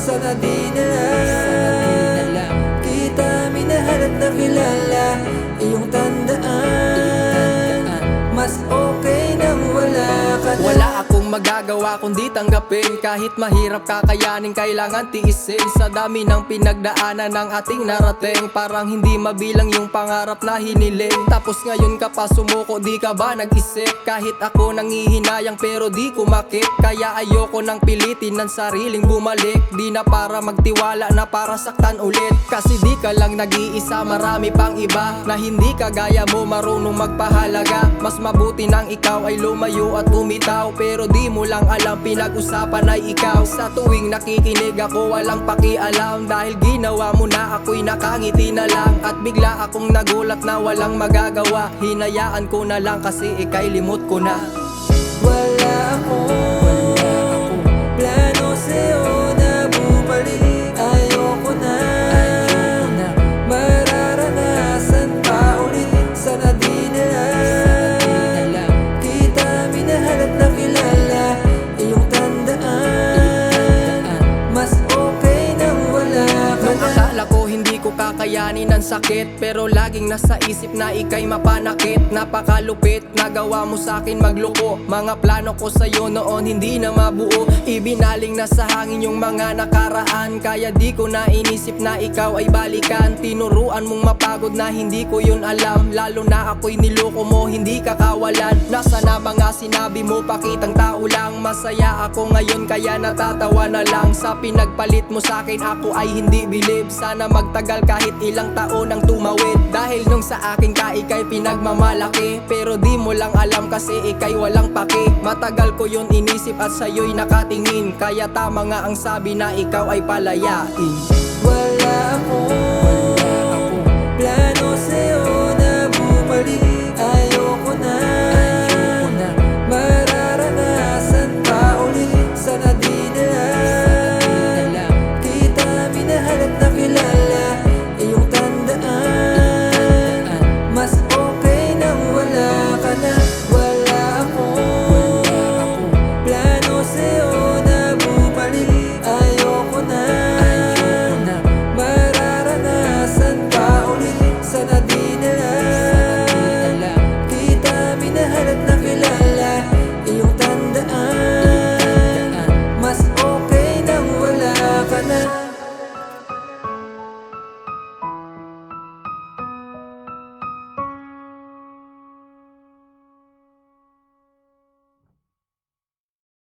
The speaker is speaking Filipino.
Sana di na lang kita minahal at nakilala. Iyong tandaan, mas okay nang wala ka na. Wala akong magagawa kundi tanggapin. Kahit mahirap kakayanin, kailangan tiisin. Sa dami ng pinagdaanan ng ating narating, parang hindi mabilang yung pangarap na hiniling. Tapos ngayon ka pa sumuko, di ka ba nag-isip? Kahit ako nangihinayang pero di kumakit. Kaya ayoko nang pilitin ng sariling bumalik. Di na para magtiwala na para saktan ulit. Kasi di ka lang nag-iisa, marami pang iba na hindi kagaya mo marunong magpahalaga. Mas mabuti nang ikaw ay lumayo at umitaw. Pero di mo lang alam, pinag-usapan ay ikaw. Sa tuwing nakikinig ako walang pakialam, dahil ginawa mo na ako'y nakangiti na lang. At bigla akong nagulat na walang magagawa. Hinayaan ko na lang kasi ika'y limot ko na. Wala akong plano sa'yo na bumalik. Ayoko na mararanasan pa ulit. Sana di na lang kita minahal at nakilala. Iyong tandaan, mas okay nang wala ka Nung na. akala ko hindi ko kakayanin ang sakit, pero laging nasa isip na ika'y mapanakit. Napakalupit, nagawa mo sa'kin magloko. Mga plano ko sa'yo noon hindi na mabuo. Ibinaling na sa hangin yung mga nakaraan. Kaya di ko na inisip na ikaw ay balikan. Tinuruan mong mapagod na hindi ko yun alam. Lalo na ako'y niloko mo, hindi kakawalan. Nasa na mga sinabi mo, pakitang tao lang. Masaya ako ngayon kaya natatawa na lang. Sa pinagpalit mo sa'kin ako ay hindi bilib. Sana magtagal kahit ilang taon ang tumawid. Dahil nung sa akin ka ika'y pinagmamalaki, pero di mo lang alam kasi ika'y walang pake. Matagal ko yun inisip at sa'yo'y nakatingin. Kaya tama nga ang sabi na ikaw ay palayain. Wala akong plano sa'yo na bumalik.